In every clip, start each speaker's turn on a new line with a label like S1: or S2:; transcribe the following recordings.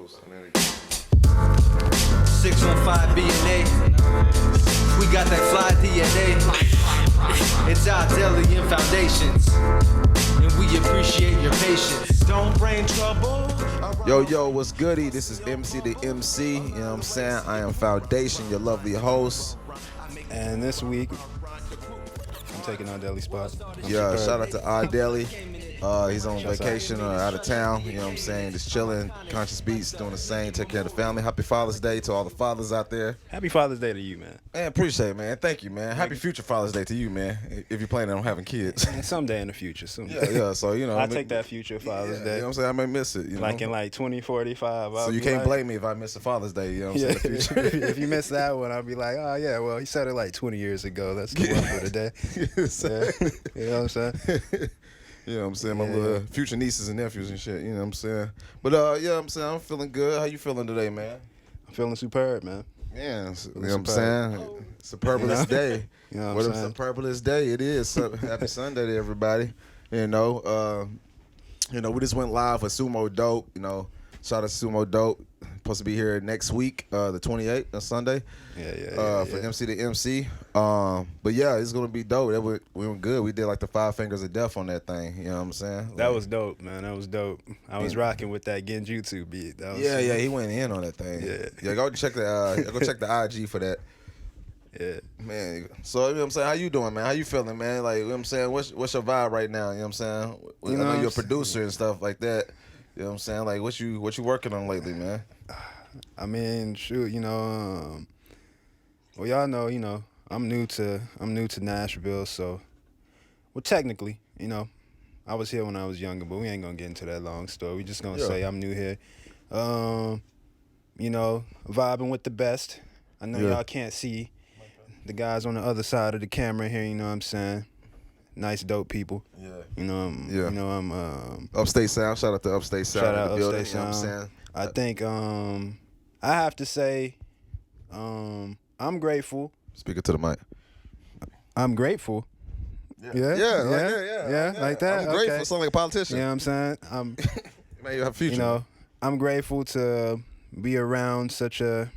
S1: 615 BNA. We got that fly DNA. It's our daily foundations. And we appreciate your patience. Don't bring trouble.
S2: Yo, what's goody? This is MC the MC. You know what I'm saying? I am Foundation, your lovely host.
S3: And this week, I'm taking our daily spot.
S2: Yeah, shout out to our daily. He's on vacation or out of town. You know what I'm saying? Just chilling, conscious beats, doing the same, taking care of the family. Happy Father's Day to all the fathers out there.
S3: Happy Father's Day to you, man.
S2: Man, appreciate it, man. Thank you, man. Happy future Father's Day to you, man. If you're planning on having kids.
S3: And someday in the future, someday.
S2: Yeah. So you know,
S3: I take that future Father's Day.
S2: You know what I'm saying? I may miss it. You know?
S3: Like in 2045.
S2: So you can't blame me if I miss a Father's Day. You know what I'm saying? In the future.
S3: If you miss that one, I'll be like, oh yeah, well he said it like 20 years ago. That's the one for today. You know what I'm saying?
S2: You know what I'm saying? My little future nieces and nephews and shit. You know what I'm saying? But yeah, I'm saying I'm feeling good. How you feeling today, man?
S3: I'm feeling superb, man.
S2: Yeah, you know what I'm saying? Superbulous day.
S3: You know
S2: what a superbulous day it is. Happy Sunday to everybody. You know, we just went live with Sumo Dope. You know, shout out to Sumo Dope. Supposed to be here next week, the 28th on Sunday. For MC to MC. But yeah, it's gonna be dope. We went good. We did like the 5 fingers of death on that thing. You know what I'm saying?
S3: That was dope, man. That was dope. I was rocking with that Genjutsu beat. That was
S2: he went in on that thing. Yeah. Go check the IG for that.
S3: Yeah,
S2: man. So you know what I'm saying, how you doing, man? How you feeling, man? Like, you know what I'm saying, what's your vibe right now? You know what I'm saying? I know you're a producer and stuff like that. You know what I'm saying? Like, what you working on lately, man?
S3: I mean, shoot, well, y'all know, I'm new to Nashville, so, well, technically, I was here when I was younger, but we ain't gonna get into that long story. We just gonna say I'm new here. Vibing with the best. I know y'all can't see the guys on the other side of the camera here, you know what I'm saying? Nice, dope people. I'm
S2: Upstate Sound. Shout out to Upstate Sound.
S3: Shout out
S2: Upstate
S3: building,
S2: Sound. You know what I'm saying?
S3: I think I have to say I'm grateful.
S2: Speaking to the mic.
S3: I'm grateful.
S2: Yeah,
S3: like that.
S2: I'm grateful.
S3: Okay.
S2: Sound like a politician.
S3: You know what I'm saying?
S2: Man, you have a future.
S3: I'm grateful to be around such a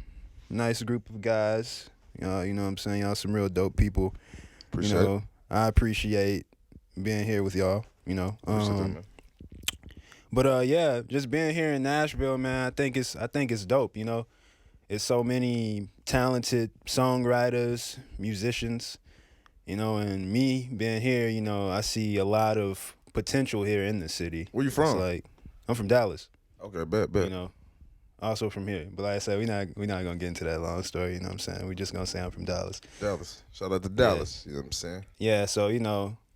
S3: nice group of guys. You know what I'm saying? Y'all some real dope people.
S2: Appreciate
S3: I appreciate being here with y'all, But just being here in Nashville, man, I think it's dope, It's so many talented songwriters, musicians, and me being here, I see a lot of potential here in the city.
S2: Where you from?
S3: It's I'm from Dallas.
S2: Okay, bet.
S3: Also from here. But like I said, we're not gonna get into that long story, you know what I'm saying? We're just gonna say I'm from Dallas.
S2: Dallas. Shout out to Dallas, you know what I'm saying?
S3: Yeah, so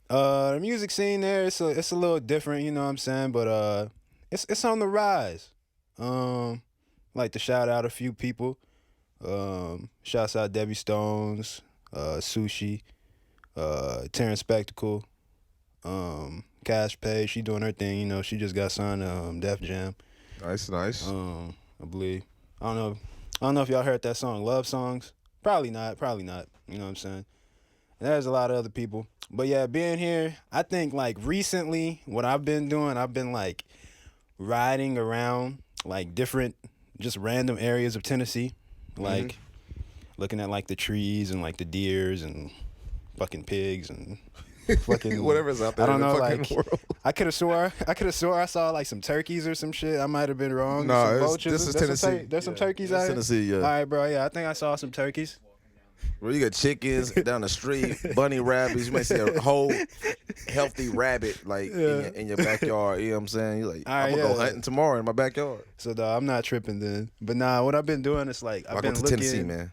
S3: the music scene there, it's a little different, you know what I'm saying? But it's on the rise. Like to shout out a few people. Shouts out Debbie Stones, Sushi, Terrence Spectacle, Cash Pay. She doing her thing, she just got signed to Def Jam.
S2: Nice.
S3: I believe. I don't know if y'all heard that song, Love Songs. Probably not. You know what I'm saying? And there's a lot of other people. But yeah, being here, I think recently what I've been doing, I've been riding around different, just random areas of Tennessee. Looking at the trees and the deers and fucking pigs and fucking
S2: whatever's out there.
S3: I don't know,
S2: world.
S3: I could have swore I saw some turkeys or some shit. I might have been wrong.
S2: No, this is Tennessee.
S3: There's some turkeys out here.
S2: Tennessee, yeah.
S3: All right, bro. Yeah, I think I saw some turkeys.
S2: Bro, you got chickens down the street, bunny rabbits. You might see a whole healthy rabbit in your backyard. You know what I'm saying? You're I'm gonna go hunting tomorrow in my backyard.
S3: So I'm not tripping then. But nah, what I've been doing is I've been looking
S2: Tennessee, man.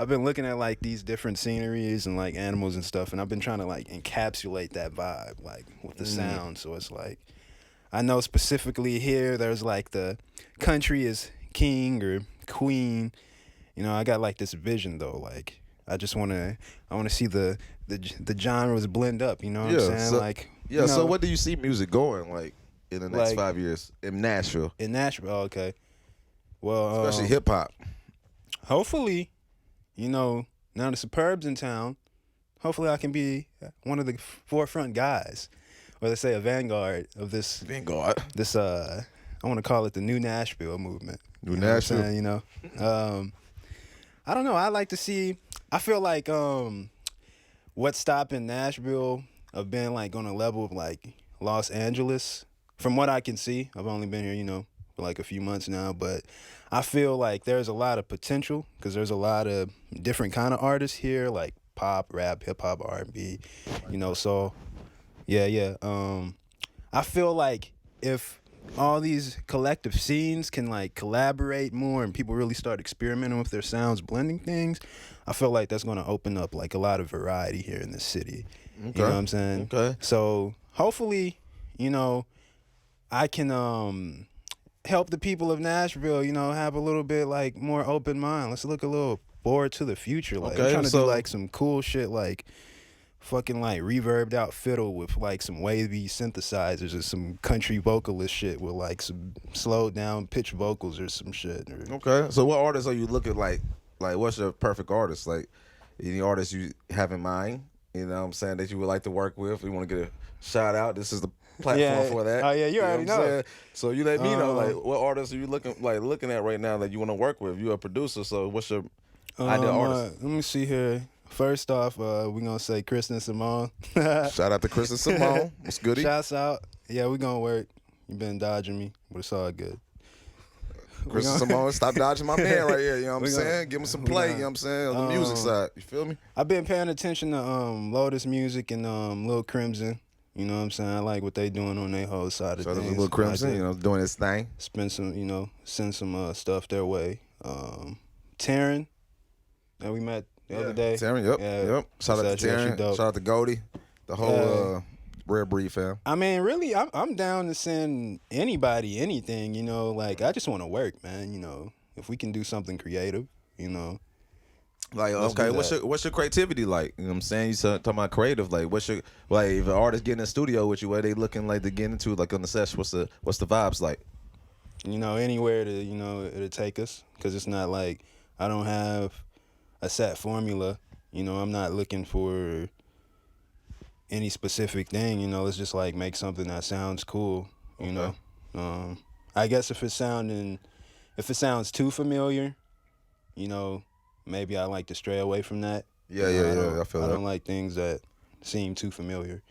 S3: I've been looking at these different sceneries and animals and stuff, and I've been trying to encapsulate that vibe with the sound. So it's I know specifically here there's the country is king or queen. I got this vision though. I just want to see the genres blend up. You know what I'm saying?
S2: So what do you see music going in the next 5 years in Nashville?
S3: In Nashville, okay. Well,
S2: especially hip hop.
S3: Hopefully. Now the Sup3r8's in town, hopefully I can be one of the forefront guys, or let's say a vanguard of this.
S2: Vanguard.
S3: This I want to call it the new Nashville movement.
S2: New
S3: You know what I'm
S2: Nashville.
S3: saying, you know. I don't know. I like to see. I feel like what's stopping Nashville of being like on a level of like Los Angeles, from what I can see. I've only been here, you know, for like a few months now, but I feel like there's a lot of potential because there's a lot of different kind of artists here, like pop, rap, hip hop, R&B, you know. So yeah. I feel like if all these collective scenes can like collaborate more and people really start experimenting with their sounds, blending things, I feel like that's going to open up like a lot of variety here in the city.
S2: Okay.
S3: You know what I'm saying?
S2: Okay.
S3: So hopefully, you know, I can help the people of Nashville, you know, have a little bit like more open mind. Let's look a little forward to the future. Like I'm trying to do like some cool shit like fucking like reverbed out fiddle with like some wavy synthesizers or some country vocalist shit with like some slowed down pitch vocals or some shit.
S2: Okay. So what artists are you looking like what's your perfect artist? Like any artists you have in mind, you know what I'm saying, that you would like to work with? You want to get a shout out? This is the platform for that.
S3: Oh yeah, you already
S2: what I'm
S3: know.
S2: saying? So you let me know like what artists are you looking at right now that you want to work with? You're a producer, so what's your ideal artist?
S3: Let me see here. First off, we're gonna say Chris and Simone.
S2: Shout out to Chris and Simone. What's goody?
S3: Shouts out. Yeah, we gonna work. You been dodging me, but it's all good.
S2: Chris and Simone, stop dodging my man right here. You know what I'm saying? Give him some play. You know what I'm saying? On the music side, you feel me?
S3: I've been paying attention to Lotus Music and Lil Crimson. You know what I'm saying? I like what they doing on their whole side of
S2: Shout out
S3: things.
S2: to Lil Crimson, you know, doing his thing.
S3: Spend some, you know, send some stuff their way. Taryn, that we met the other day.
S2: Taryn, yep. Shout out to Taryn. Shout out to Goldie. The whole Rare Breed fam.
S3: I mean, really, I'm down to send anybody anything, you know. Like, I just want to work, man, you know. If we can do something creative, you know.
S2: Like, okay, what's your creativity like? You know what I'm saying? You talking about creative. Like, what's your, like, if an artist get in the studio with you, what they looking like to get into, like, on the session, what's the vibes like?
S3: You know, anywhere to, you know, it'll take us. Because it's not like I don't have a set formula. You know, I'm not looking for any specific thing. You know, let's just, like, make something that sounds cool, you know. I guess if it sounds too familiar, you know, maybe I like to stray away from that.
S2: Yeah, I feel that.
S3: I don't like things that seem too familiar.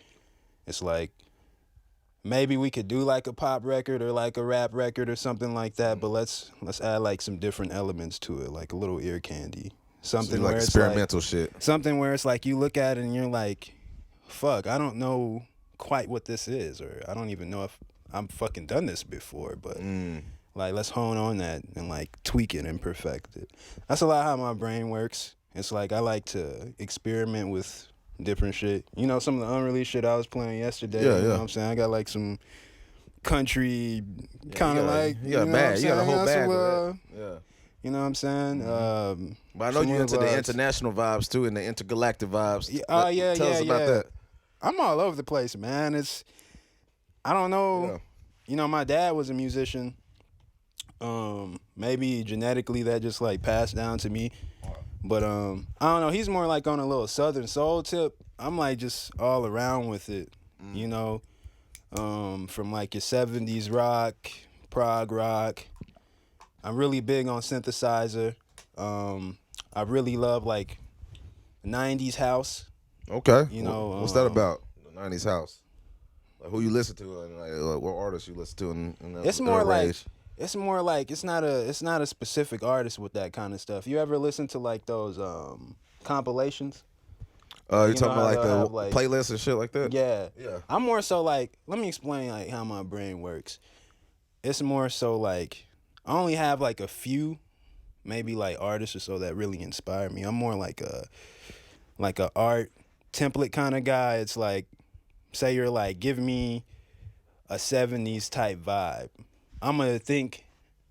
S3: It's like, maybe we could do like a pop record or like a rap record or something like that, but let's add like some different elements to it, like a little ear candy. Something
S2: So
S3: where
S2: like
S3: it's
S2: experimental
S3: like,
S2: shit.
S3: Something where it's like you look at it and you're like, fuck, I don't know quite what this is, or I don't even know if I'm fucking done this before, but like let's hone on that and like tweak it and perfect it. That's a lot how my brain works. It's like I like to experiment with different shit. You know, some of the unreleased shit I was playing yesterday. You know what I'm saying? I got like some country kind of like.
S2: You got a bag. You got a whole bag.
S3: You know what I'm saying?
S2: But I know you're into the international vibes too and the intergalactic vibes.
S3: Tell us
S2: about that.
S3: I'm all over the place, man. I don't know.
S2: Yeah.
S3: You know, my dad was a musician. Maybe genetically that just like passed down to me. But I don't know, he's more like on a little Southern soul tip. I'm like just all around with it, you know. From like your 70s rock, prog rock. I'm really big on synthesizer. I really love like 90s house.
S2: Okay.
S3: You know,
S2: what's that about? The 90s house. Like who you listen to and like what artists you listen to in
S3: it's more like it's more like it's not a specific artist with that kind of stuff. You ever listen to like those compilations?
S2: You talking about like the playlists and shit like that?
S3: Yeah.
S2: Yeah.
S3: I'm more so like, let me explain like how my brain works. It's more so like I only have like a few, maybe like artists or so that really inspire me. I'm more like a art template kind of guy. It's like, say you're like, give me a 70s type vibe. I'm going to think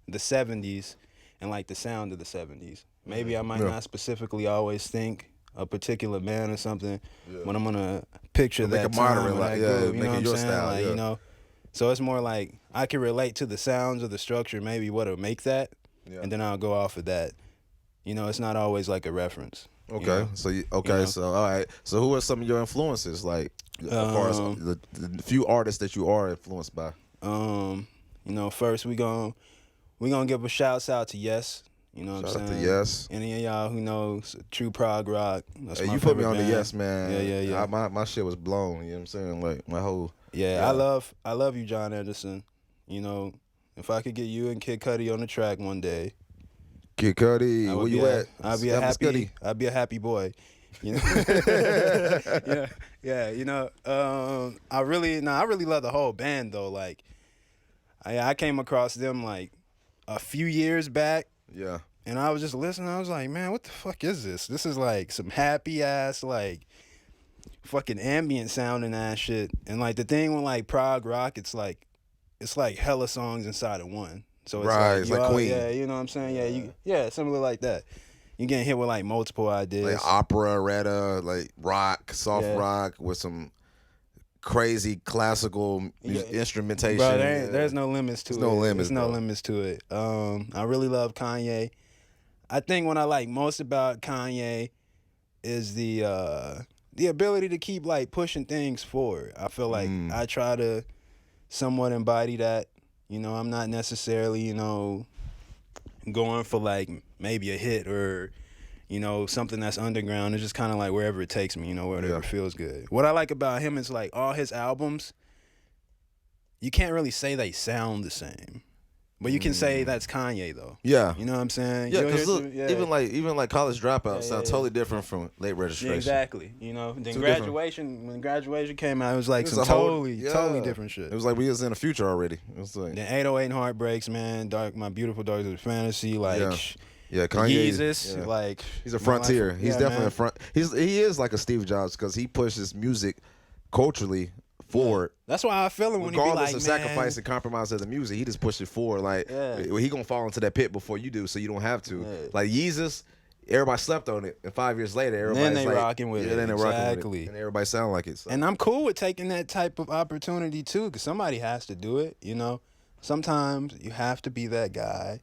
S3: the 70s and like the sound of the 70s. Maybe I might not specifically always think a particular band or something, but I'm going to picture that time
S2: like,
S3: groove, you know
S2: make
S3: what
S2: it
S3: I'm
S2: your
S3: saying?
S2: style,
S3: Like, you know, so it's more like I can relate to the sounds of the structure, maybe what'll make that, and then I'll go off of that. You know, it's not always like a reference.
S2: Okay,
S3: you know?
S2: so
S3: You know?
S2: so all right. So who are some of your influences? Like as far as the few artists that you are influenced by?
S3: You know, first we gonna give a shouts out to Yes. You know what I'm saying?
S2: Shout out to Yes.
S3: Any of y'all who knows true prog rock. That's
S2: Hey,
S3: my
S2: you put me
S3: favorite
S2: on
S3: band.
S2: the Yes, man.
S3: Yeah.
S2: My shit was blown. You know what I'm saying? Like my whole.
S3: Yeah, I love you, John Edison. You know, if I could get you and Kid Cudi on the track one day,
S2: Kid Cudi, where you at?
S3: I'd be a happy boy. You know? yeah. You know, I really love the whole band though. Like, I came across them like a few years back.
S2: Yeah.
S3: And I was just listening. I was like, man, what the fuck is this? This is like some happy ass like fucking ambient sounding ass shit. And like the thing with like prog rock, it's like hella songs inside of one. So it's
S2: right, it's like Queen.
S3: Yeah, you know what I'm saying? Yeah, similar like that. You getting hit with like multiple ideas.
S2: Like operetta, like rock, soft rock with some crazy classical instrumentation.
S3: Bro, there's no limits to it.
S2: There's no
S3: limits to it. I really love Kanye. I think what I like most about Kanye is the ability to keep like pushing things forward. I feel like I try to somewhat embody that. You know, I'm not necessarily, you know, going for like maybe a hit or, you know, something that's underground. It's just kind of like wherever it takes me, you know, whatever feels good. What I like about him is like all his albums, you can't really say they sound the same. But you can say that's Kanye though.
S2: Yeah.
S3: You know what I'm saying?
S2: Yeah, because look, even like College Dropout sound totally different from Late Registration.
S3: Yeah, exactly. You know, then when Graduation came out, it was like
S2: It was
S3: some
S2: a
S3: totally
S2: whole-
S3: different shit.
S2: It was like we was in the future already. It was like
S3: Then 808 and Heartbreaks, man. My Beautiful Dark Twisted Fantasy, like
S2: Kanye.
S3: Yeezus, like
S2: he's a frontier. He's definitely
S3: man.
S2: a front. He is like a Steve Jobs because he pushes music culturally forward.
S3: That's why I feel him when he be
S2: Regardless
S3: like,
S2: of
S3: man,
S2: sacrifice and compromise of the music, he just pushed it forward. Like he gonna fall into that pit before you do, so you don't have to.
S3: Yeah.
S2: Like Yeezus, everybody slept on it, and 5 years later, everybody's
S3: they
S2: like,
S3: rocking with it.
S2: Then they rocking with
S3: Exactly.
S2: it, and everybody sound like it. So.
S3: And I'm cool with taking that type of opportunity too, because somebody has to do it. You know, sometimes you have to be that guy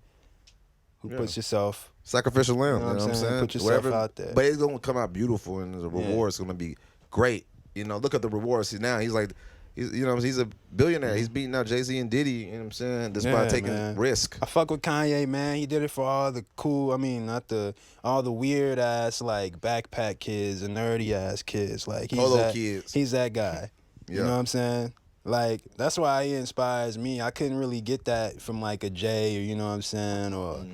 S3: who puts yourself.
S2: Sacrificial lamb,
S3: You know what I'm saying? Put yourself out there.
S2: But it's gonna come out beautiful, and the reward's gonna be great. You know, look at the rewards. See, now he's a billionaire. He's beating out Jay-Z and Diddy, you know what I'm saying? Despite taking risk.
S3: I fuck with Kanye, man. He did it for all the cool, all the weird ass like backpack kids and nerdy ass kids. Like he's that guy. You know what I'm saying? Like that's why he inspires me. I couldn't really get that from like a Jay or you know what I'm saying, or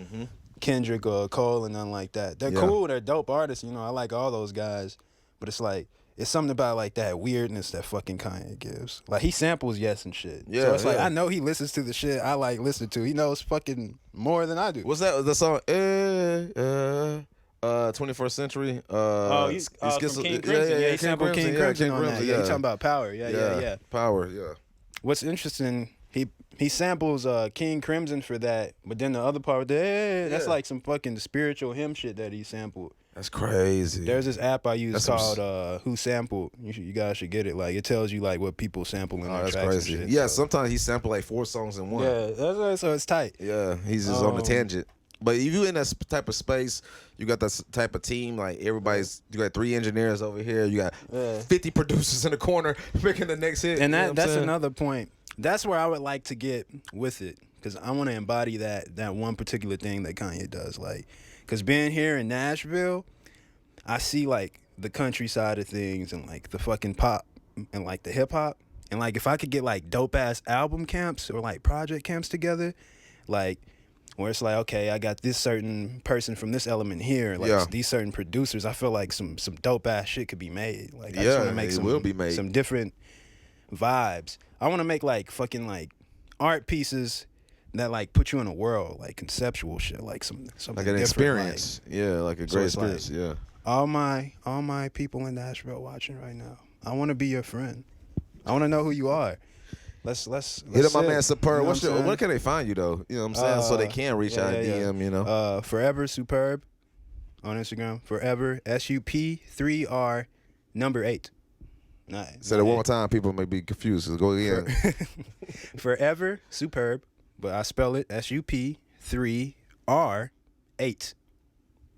S3: Kendrick or Cole and nothing like that. They're cool, they're dope artists, you know, I like all those guys. But it's like it's something about like that weirdness that fucking Kanye gives. Like he samples Yes and shit.
S2: Yeah.
S3: So it's like I know he listens to the shit I like listen to. He knows fucking more than I do.
S2: What's that? The song 21st Century.
S3: From King Crimson. Yeah, he sampled King Crimson on that. Yeah, he talking about Power. Yeah.
S2: Power, yeah.
S3: What's interesting, he samples King Crimson for that, but then the other part, that's like some fucking spiritual hymn shit that he sampled.
S2: That's crazy.
S3: There's this app I use called WhoSample. You guys should get it. Like it tells you like what people sample in their
S2: that's
S3: tracks
S2: crazy.
S3: and shit.
S2: Yeah,
S3: so.
S2: sometimes he sample like 4 songs in one.
S3: Yeah, so it's tight.
S2: Yeah, he's just on the tangent. But if you in that type of space, you got that type of team. Like you got 3 engineers over here. You got 50 producers in the corner making the next hit.
S3: And
S2: that's
S3: that's another point. That's where I would like to get with it, because I want to embody that one particular thing that Kanye does. Like, because being here in Nashville, I see like the country side of things and like the fucking pop and like the hip hop. And like if I could get like dope ass album camps or like project camps together, like where it's like, okay, I got this certain person from this element here, like these certain producers, I feel like some dope ass shit could be made. Like I just want to make some different vibes. I want to make like fucking like art pieces that like put you in a world, like conceptual shit, like something
S2: like an experience. Like, like a great experience. Like,
S3: all my people in Nashville watching right now, I want to be your friend. I want to know who you are. Let's
S2: hit up my man Sup3r8. You know where can they find you though? You know what I'm saying? So they can reach out and DM, you know.
S3: Forever Sup3r8 on Instagram. Forever SUP3R number 8.
S2: Say that one more time, people may be confused. So go again.
S3: Forever Sup3r8, but I spell it SUP3R8.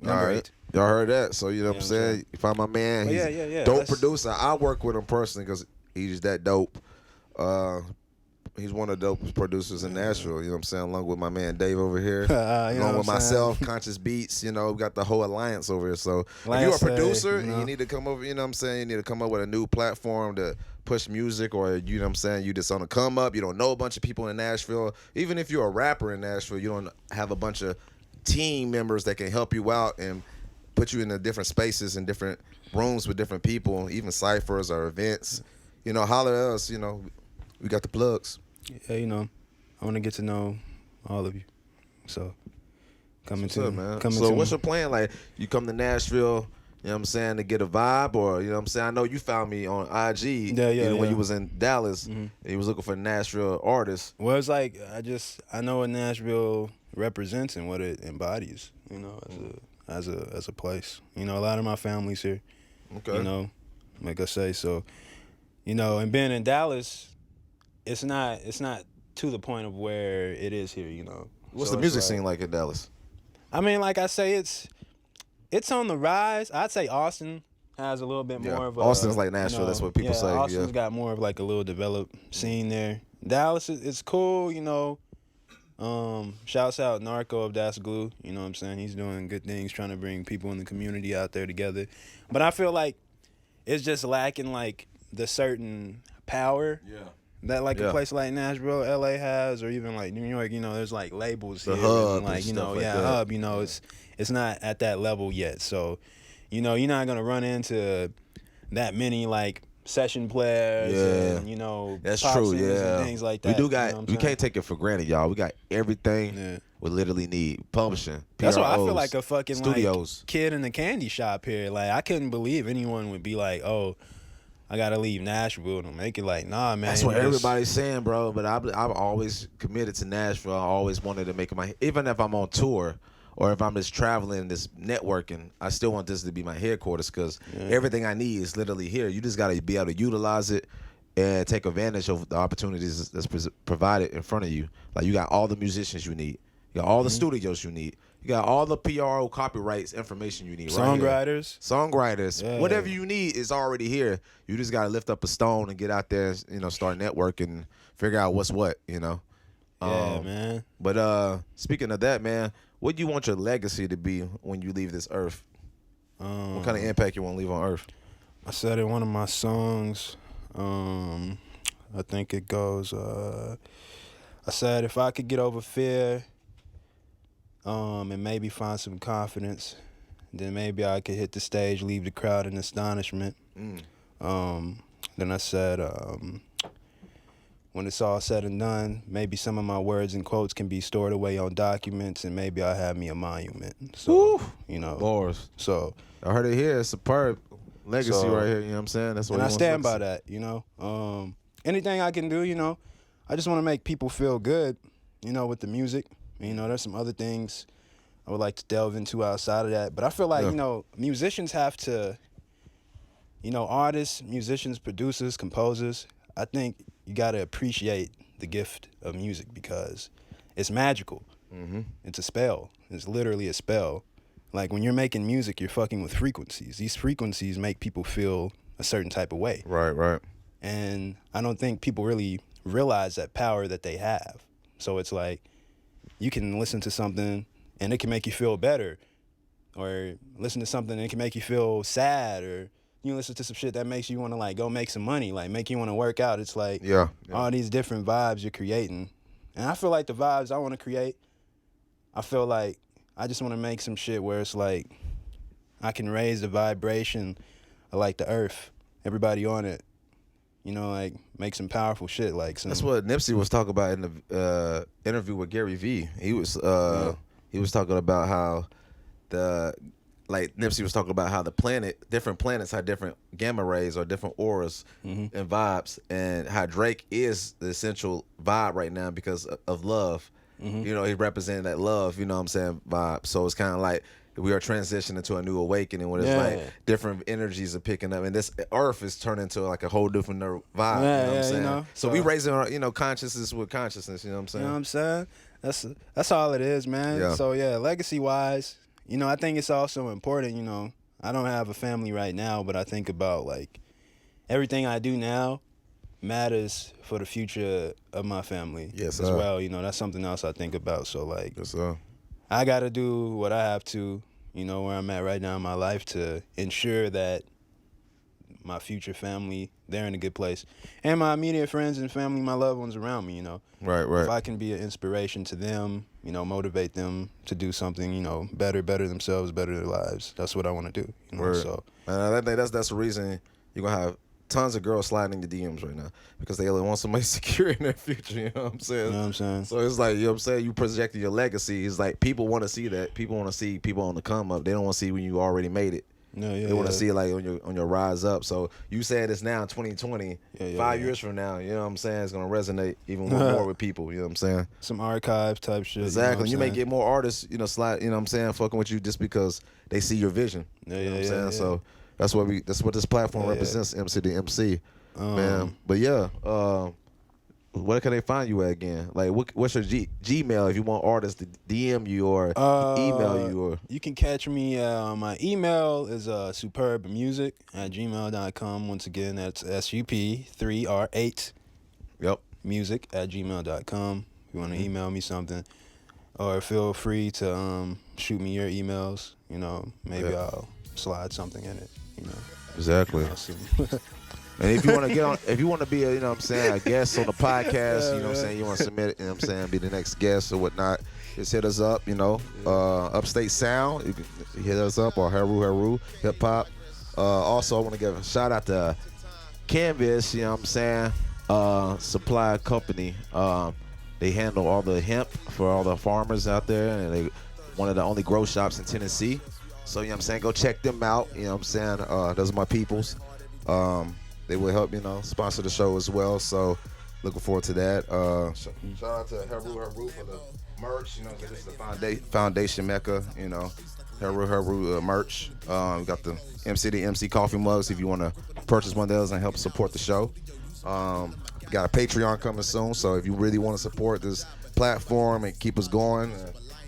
S3: Number 8.
S2: Y'all heard that? So you know what I'm saying? You find my man. He's dope producer. I work with him personally because he's that dope. He's one of the dopest producers in Nashville. You know what I'm saying? Along with my man Dave over here, along with
S3: what I'm
S2: myself, Conscious Beats. You know, we got the whole alliance over here. So if you're a producer and you need to come over, you know what I'm saying? You need to come up with a new platform to push music, or you know what I'm saying? You just on the come up. You don't know a bunch of people in Nashville. Even if you're a rapper in Nashville, you don't have a bunch of team members that can help you out and put you in the different spaces and different rooms with different people, even ciphers or events. You know, holler at us. You know, we got the plugs.
S3: Yeah, you know, I want to get to know all of you. So,
S2: What's up, man? So what's your plan? Like, you come to Nashville, you know what I'm saying, to get a vibe, or, you know what I'm saying? I know you found me on IG when you was in Dallas, and you was looking for Nashville artists.
S3: Well, it's like, I know what Nashville represents and what it embodies, you know, as a place. You know, a lot of my family's here.
S2: Okay.
S3: You know, like I say, so, you know, and being in Dallas, it's not to the point of where it is here, you know.
S2: What's the music scene like in Dallas?
S3: I mean, like I say, it's on the rise. I'd say Austin has a little bit more of a...
S2: Austin's like Nashville, you know, that's what people say.
S3: Austin's got more of like a little developed scene there. Dallas is cool, you know. Shouts out Narco of Das Glue, you know what I'm saying? He's doing good things, trying to bring people in the community out there together. But I feel like it's just lacking like the certain power that like a place like Nashville, LA has, or even like New York, you know, there's like labels
S2: the
S3: here,
S2: hub
S3: and like, you know,
S2: like
S3: hub, you know, it's not at that level yet. So, you know, you're not gonna run into that many like session players and, you know,
S2: that's true,
S3: and things like that.
S2: We do got,
S3: you know
S2: we can't take it for granted, y'all. We got everything we literally need. Publishing,
S3: That's
S2: PROs,
S3: why I feel like a fucking
S2: studios.
S3: Like, kid in the candy shop here. Like, I couldn't believe anyone would be like, oh, I gotta leave Nashville to make it. Like, nah, man.
S2: That's what everybody's saying, bro. But I'm always committed to Nashville. I always wanted to make it even if I'm on tour or if I'm just traveling, just networking, I still want this to be my headquarters because everything I need is literally here. You just gotta be able to utilize it and take advantage of the opportunities that's provided in front of you. Like, you got all the musicians you need. You got all the studios you need. You got all the PRO copyrights information you need.
S3: Songwriters.
S2: Songwriters. Whatever you need is already here. You just got to lift up a stone and get out there, you know, start networking, figure out what's what, you know.
S3: Yeah, man.
S2: But speaking of that, man, what do you want your legacy to be when you leave this earth? What kind of impact you want to leave on earth?
S3: I said in one of my songs, I think it goes, I said if I could get over fear, and maybe find some confidence, then maybe I could hit the stage, leave the crowd in astonishment. Then I said, when it's all said and done, maybe some of my words and quotes can be stored away on documents, and maybe I'll have me a monument. So, you know.
S2: Bars.
S3: So
S2: I heard it here. It's superb legacy right here, you know what I'm saying? That's what
S3: I stand by that, you know. Anything I can do, you know. I just want to make people feel good, you know, with the music. You know, there's some other things I would like to delve into outside of that. But I feel like, you know, musicians have to, you know, artists, musicians, producers, composers, I think you got to appreciate the gift of music because it's magical. It's a spell. It's literally a spell. Like, when you're making music, you're fucking with frequencies. These frequencies make people feel a certain type of way.
S2: Right.
S3: And I don't think people really realize that power that they have. So it's like, you can listen to something and it can make you feel better, or listen to something and it can make you feel sad, or you listen to some shit that makes you want to like go make some money, like make you want to work out. It's like all these different vibes you're creating. And I feel like the vibes I want to create, I feel like I just want to make some shit where it's like I can raise the vibration of like the earth, everybody on it. You know, like, make some powerful shit. Like,
S2: that's what Nipsey was talking about in the interview with Gary Vee. He was talking about how Nipsey was talking about how different planets have different gamma rays or different auras and vibes, and how Drake is the essential vibe right now because of love. You know, he represented that love, you know what I'm saying, vibe. So it's kind of like we are transitioning to a new awakening when it's like different energies are picking up, and this earth is turning into like a whole different vibe. You know what I'm saying?
S3: You know,
S2: so we raising our, you know, consciousness with consciousness. You know what I'm saying?
S3: You know what I'm saying? That's all it is, man.
S2: Yeah.
S3: So legacy wise, you know, I think it's also important. You know, I don't have a family right now, but I think about like everything I do now matters for the future of my family
S2: Yes,
S3: as
S2: sir.
S3: well. You know, that's something else I think about. So like,
S2: Yes, sir.
S3: I got to do what I have to, you know, where I'm at right now in my life to ensure that my future family, they're in a good place. And my immediate friends and family, my loved ones around me, you know.
S2: Right,
S3: If I
S2: right.
S3: can be an inspiration to them, you know, motivate them to do something, you know, better themselves, better their lives. That's what I want to do. You know?
S2: Word.
S3: So
S2: And I think that's the reason you're gonna have tons of girls sliding in the DMs right now because they want somebody secure in their future. You know what I'm saying?
S3: you know what I'm saying?
S2: So it's like, you know what I'm saying, you projecting your legacy. It's like people want to see that. People want to see people on the come up. They don't want to see when you already made it.
S3: Yeah,
S2: They want to see it like on your rise up. So you saying this now in 2020, 5 years from now, you know what I'm saying, it's gonna resonate even more with people. You know what I'm saying?
S3: Some archive type shit.
S2: Exactly.
S3: You
S2: You
S3: know what
S2: may
S3: I'm
S2: get more artists, you know, slide, you know what I'm saying, fucking with you just because they see your vision.
S3: Yeah,
S2: You know what I'm
S3: yeah,
S2: saying?
S3: yeah.
S2: So that's what this platform
S3: Yeah, yeah.
S2: represents, MC2MC. Man. But yeah, where can they find you at again? Like, what's your Gmail if you want artists to DM you or email you? Or
S3: You can catch me. My email is sup3r8@gmail.com. Once again, that's SUP3R8
S2: Yep.
S3: music@gmail.com. If you want to email me something, or feel free to shoot me your emails. You know, maybe I'll slide something in it. You know,
S2: Exactly.
S3: I'll see.
S2: And if you want to get on, if you want to be a, you know what I'm saying, a guest on the podcast, you know what I'm saying, you want to submit it, you know what I'm saying, be the next guest or whatnot, just hit us up, you know, Upstate Sound, you can hit us up, or Heru Hip Hop. Also, I want to give a shout out to Canvas, you know what I'm saying, supply company. They handle all the hemp for all the farmers out there, and they one of the only grow shops in Tennessee. So, you know what I'm saying, go check them out, you know what I'm saying, those are my peoples. They will help, you know, sponsor the show as well. So, looking forward to that. Shout out to Heru for the merch. You know, this is the foundation mecca. You know, Heru merch. We got the MC2MC coffee mugs if you want to purchase one of those and help support the show. Got a Patreon coming soon. So if you really want to support this platform and keep us going,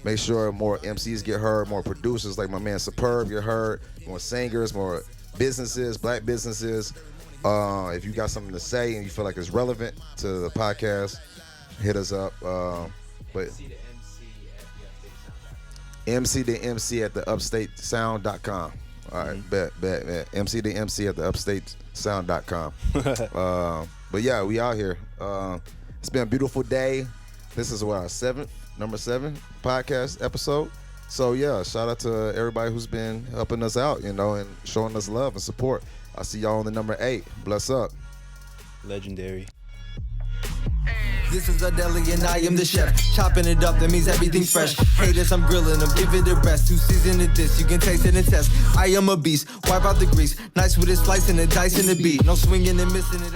S2: make sure more MCs get heard, more producers like my man Sup3r8 get heard, more singers, more businesses, black businesses. If you got something to say and you feel like it's relevant to the podcast, hit us up. But MC2MC at the upstatesound.com. All right, bet. MC2MC at the upstatesound.com. But yeah, we out here. It's been a beautiful day. This is our number 7 podcast episode. So yeah, shout out to everybody who's been helping us out, you know, and showing us love and support. I'll see y'all on the number 8. Bless up.
S3: Legendary.
S1: This is a deli and I am the chef. Chopping it up, that means everything's fresh. Haters, I'm grilling them, give it the rest. 2 seasons of this, you can taste it and test. I am a beast, wipe out the grease. Nice with a slice and a dice and a beat. No swinging and missing it.